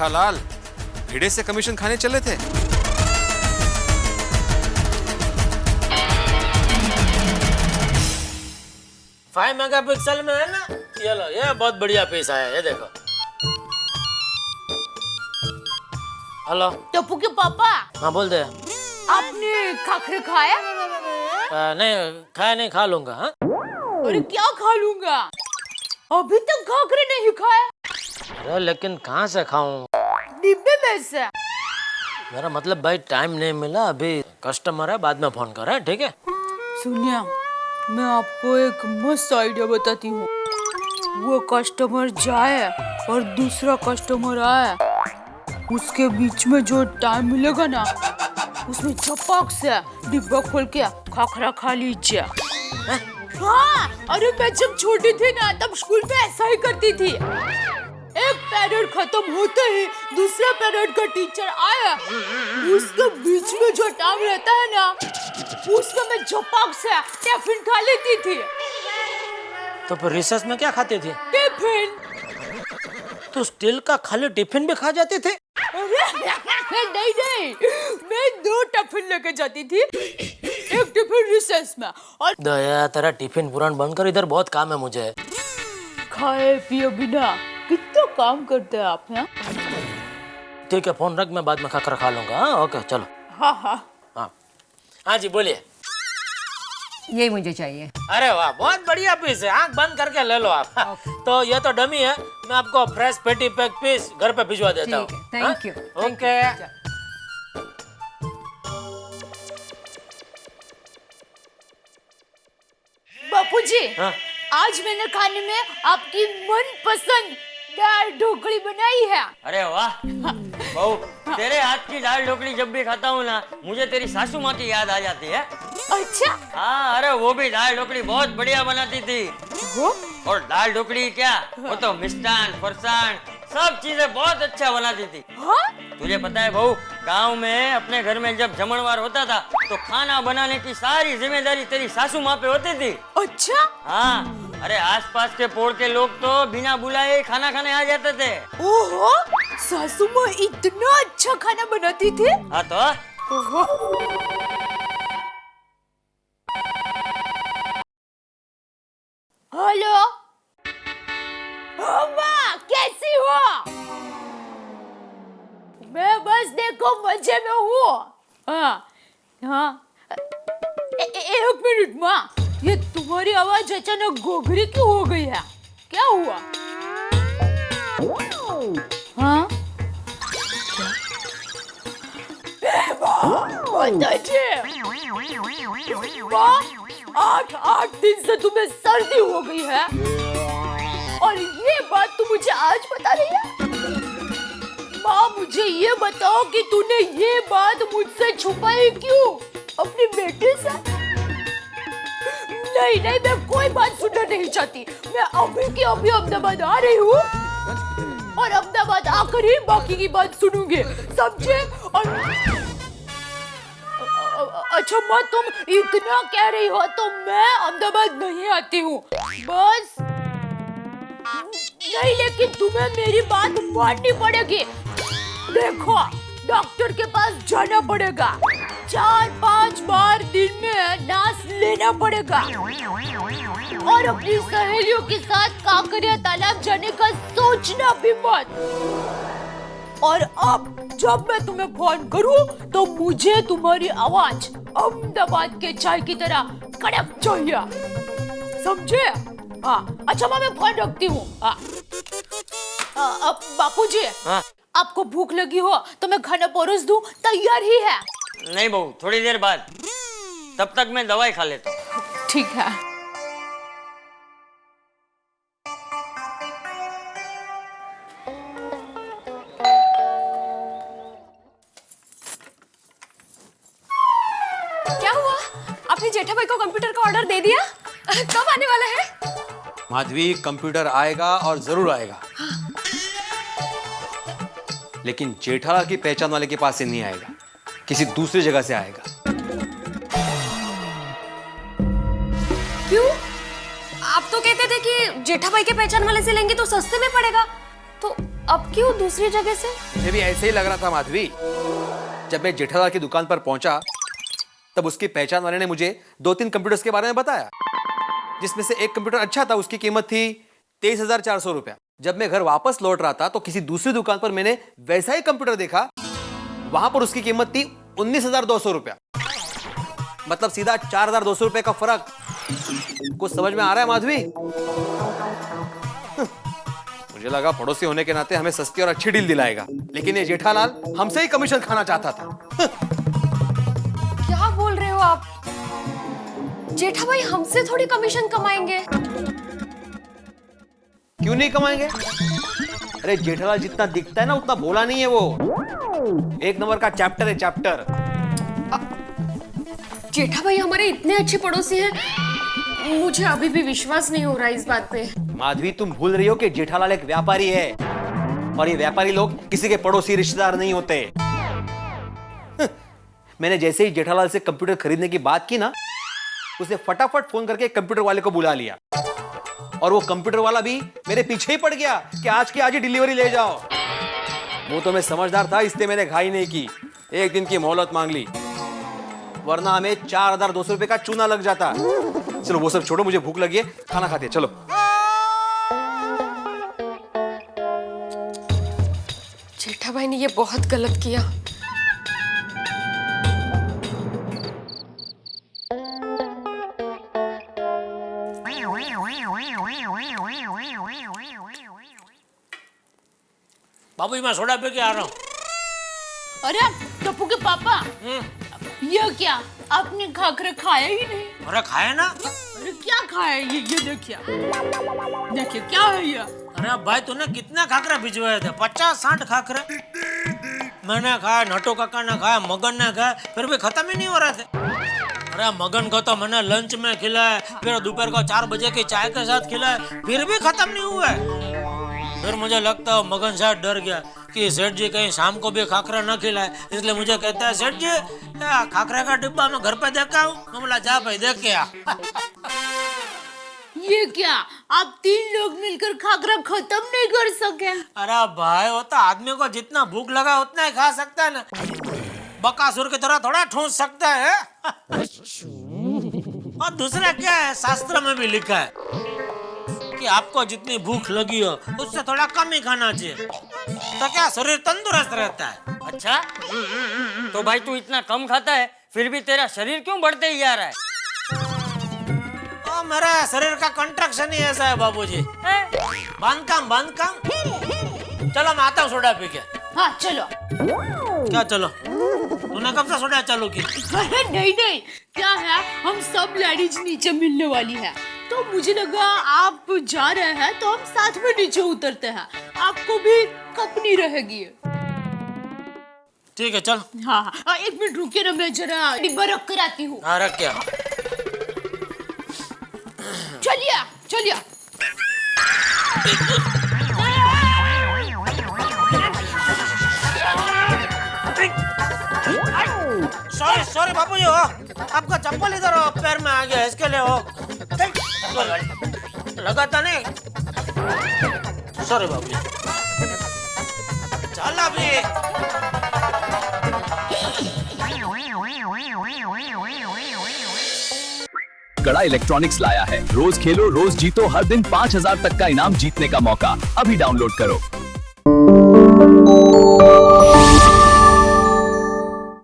जेठालाल भिड़े से कमीशन खाने चले थे। 5 मेगापिक्सल में है ना, ये लो, ये बहुत बढ़िया पीस आया है, ये देखो। हेलो टप्पू के पापा। हाँ बोल दे। आपने खाखरे खाया? नहीं खाया, नहीं खा लूंगा। हाँ अरे क्या खा लूंगा, अभी तक खाखरे नहीं खाया। अरे लेकिन कहाँ से खाऊं, डिब्बे में से। मेरा मतलब भाई टाइम नहीं मिला, अभी कस्टमर है, बाद में फोन कर रहा है, ठीक है? सुनिए, मैं आपको एक मस्त आइडिया बताती हूँ। वो कस्टमर जाए और दूसरा कस्टमर आए, उसके बीच में जो टाइम मिलेगा ना, उसमें झपक से डिब्बा खोल के खाखरा खा लीजिए। हाँ, अरे मैं जब छोटी थी ना, तब स्कूल में ऐसा ही करती थी। एक पीरियड खत्म होते ही दूसरा पीरियड का टीचर आया, उसके बीच में जो टाइम रहता है ना, उसमें मैं झपक से टिफिन खा लेती थी। तो फिर रिसेस में क्या खाते थे? टिफिन। तो स्टील का खाली टिफिन भी खा जाते थे? नहीं, मैं 2 टिफिन लेके जाती थी, एक टिफिन रिसेस में और दया, तेरा टिफिन पुरान बंद कर, इधर बहुत काम है मुझे। खाए पिए बिना कितना काम करते हैं आप यहाँ। ठीक है, फोन रख, मैं बाद में खाकर खा लूंगा। हाँ ओके चलो। हाँ हाँ हाँ हाँ जी बोलिए। यही मुझे चाहिए। अरे वाह, बहुत बढ़िया पीस है, आंख बंद करके ले लो आप। तो ये तो डमी है, मैं आपको फ्रेश पेटी पैक पीस घर पे भिजवा देता हूँ। Thank you. ओके। बापूजी, हाँ? आज मैंने खाने में आपकी मनपसंद दाल ढोकली बनाई है। अरे वाह बहू, तेरे हाथ की दाल ढोकली जब भी खाता हूँ ना, मुझे तेरी सासू माँ की याद आ जाती है। अच्छा। हाँ, अरे वो भी दाल ढोकली बहुत बढ़िया बनाती थी। वो? और दाल ढोकली क्या, वो तो मिष्टान फरसान सब चीजें बहुत अच्छा बनाती थी। हाँ? तुझे पता है बहू, गांव में अपने घर में जब जमणवार होता था तो खाना बनाने की सारी जिम्मेदारी तेरी सासू माँ पे होती थी। अच्छा। हाँ, अरे आसपास के पोड़ के लोग तो बिना बुलाए खाना खाने आ जाते थे। ओहो, सासू माँ इतना अच्छा खाना बनाती थी। हाँ तो ओहो। हेलो माँ, कैसी हो? मैं बस देखो मजे में हूँ। हाँ हाँ, एक मिनट माँ, ये तुम्हारी आवाज अचानक गोगरी क्यों हो गई है, क्या हुआ? हाँ? माँ, 8 दिन से तुम्हें सर्दी हो गई है और ये बात तुम मुझे आज बता रही है? माँ मुझे ये बताओ कि तूने ये बात मुझसे छुपाई क्यों अपनी बेटी से? नहीं, मैं कोई बात सुनना नहीं चाहती। मैं अभी की अभी अहमदाबाद आ रही हूँ और अहमदाबाद आकर ही बाकी की बात सुनूंगी, समझे? और अच्छा माँ, तुम इतना कह रही हो तो मैं अहमदाबाद नहीं आती हूँ, बस नहीं, लेकिन तुम्हें मेरी बात माननी पड़ेगी। देखो, डॉक्टर के पास जाना पड़ेगा, 4-5 बार दिन में नास लेना पड़ेगा और अपनी सहेलियों के साथ काकरिया तालाब जाने का सोचना भी मत। और अब जब मैं तुम्हें फोन करूं तो मुझे तुम्हारी आवाज अहमदाबाद के चाय की तरह कड़क चाहिए, समझे? हाँ अच्छा माँ, मैं फोन रखती हूँ। अब बापूजी, हाँ? आपको भूख लगी हो तो मैं खाना परोस दूं, तैयार ही है। नहीं बहू, थोड़ी देर बाद, तब तक मैं दवाई खा लेता हूँ। ठीक है। क्या हुआ? आपने जेठा भाई को कंप्यूटर का ऑर्डर दे दिया? कब आने वाला है? माधवी, कंप्यूटर आएगा और जरूर आएगा, लेकिन जेठालाल की पहचान वाले के पास से नहीं आएगा, किसी दूसरी जगह से आएगा। क्यों? आप तो कहते थे कि जेठा भाई के पहचान वाले से लेंगे तो सस्ते में पड़ेगा। तो अब क्यों दूसरी जगह से? मुझे भी ऐसे ही लग रहा था माधवी। जब मैं जेठालाल की दुकान पर पहुंचा तब उसकी पहचान वाले ने मुझे 2-3 कंप्यूटर्स के बारे में बताया, जिसमें से एक कंप्यूटर अच्छा था, उसकी कीमत थी 23,400 रुपया। जब मैं घर वापस लौट रहा था तो किसी दूसरी दुकान पर मैंने वैसा ही कंप्यूटर देखा, वहां पर उसकी कीमत थी 19,200 रुपया। मतलब सीधा 4,200 रुपए का फर्क। कुछ समझ में आ रहा है माधवी? मुझे लगा पड़ोसी होने के नाते हमें सस्ती और अच्छी डील दिलाएगा, लेकिन ये जेठालाल हमसे ही कमीशन खाना चाहता था। क्या बोल रहे हो आप? जेठा भाई हमसे थोड़ी कमीशन कमाएंगे। क्यों नहीं कमाएंगे? अरे जेठालाल जितना दिखता है ना उतना बोला नहीं है वो। एक नंबर का चैप्टर है, चैप्टर। जेठा भाई हमारे इतने अच्छे पड़ोसी हैं, मुझे अभी भी विश्वास नहीं हो रहा इस बात पे। माधवी तुम भूल रही हो कि जेठालाल एक व्यापारी है, और ये व्यापारी लोग किसी के पड़ोसी रिश्तेदार नहीं होते। मैंने जैसे ही जेठालाल से कंप्यूटर खरीदने की बात की ना, उसे फटाफट फोन करके कंप्यूटर वाले को बुला लिया, और वो कंप्यूटर वाला भी मेरे पीछे ही पड़ गया कि आज की आज ही डिलीवरी ले जाओ। वो तो मैं समझदार था, इसलिए मैंने घाई नहीं की, एक दिन की मोहलत मांग ली, वरना हमें 4,200 रुपए का चूना लग जाता। चलो वो सब छोड़ो, मुझे भूख लगी है, खाना खाते हैं, चलो। जेठा भाई ने ये बहुत गलत किया। बाबू जी मैं सोडा पी के आ रहा हूँ। अरे टप्पू के पापा, ये क्या आपने खाकर खाया ही नहीं? अरे खाए ना। अरे क्या खाया? ये देखिए, देखिए क्या है ये? अरे भाई तूने कितने खाकरे भिजवाए थे? 50-60 खाकरे मैंने खाया, नटो काका ने खाया, मगन ने खाया, फिर भी खत्म ही नहीं हो रहे थे। अरे मगन को तो मैंने लंच में खिलाया, फिर दोपहर को 4 बजे की चाय के साथ खिलाया, फिर भी खत्म नहीं हुआ है। फिर मुझे लगता है मगन शायद डर गया कि सेठ जी कहीं शाम को भी खाकरा न खिलाए, इसलिए मुझे कहता है सेठ जी खाकरे का डिब्बा मैं घर पे देखा हूँ। मैं बोला जा भाई देख के आ। ये क्या आप 3 लोग मिलकर खाकरा खत्म नहीं कर सके? अरे भाई वो तो आदमी को जितना भूख लगा उतना ही खा सकता है ना, बकासुर की तरह थोड़ा ठूंस सकता है। और दूसरा क्या है, शास्त्र में भी लिखा है कि आपको जितनी भूख लगी हो उससे थोड़ा कम ही खाना चाहिए, तो क्या शरीर तंदुरुस्त रहता है। अच्छा, तो भाई तू इतना कम खाता है फिर भी तेरा शरीर क्यों बढ़ते ही जा रहा है? तो मेरा शरीर का कंट्रक्शन ही ऐसा है बाबूजी। बांधकाम। चलो मैं आता हूँ सोडा पी के। हाँ चलो। क्या चलो? तूने कब से सोडा चालू की? अरे नहीं, क्या है, हम सब लेडीज नीचे मिलने वाली है, तो मुझे लगा आप जा रहे हैं तो हम साथ में नीचे उतरते हैं, आपको भी कंपनी रहेगी। ठीक है चल। हाँ, 1 मिनट रुकिए ना, मैं जरा डिब्बा रख कर आती हूँ। हाँ रख क्या। चलिए। सॉरी बाबूजी, हो आपका चप्पल इधर हो, पैर में आ गया, इसके लिए हो। लगाता नहीं। सॉरी बाबूजी। चल अभी। कड़ा इलेक्ट्रॉनिक्स लाया है रोज खेलो रोज जीतो, हर दिन 5,000 तक का इनाम जीतने का मौका। अभी डाउनलोड करो।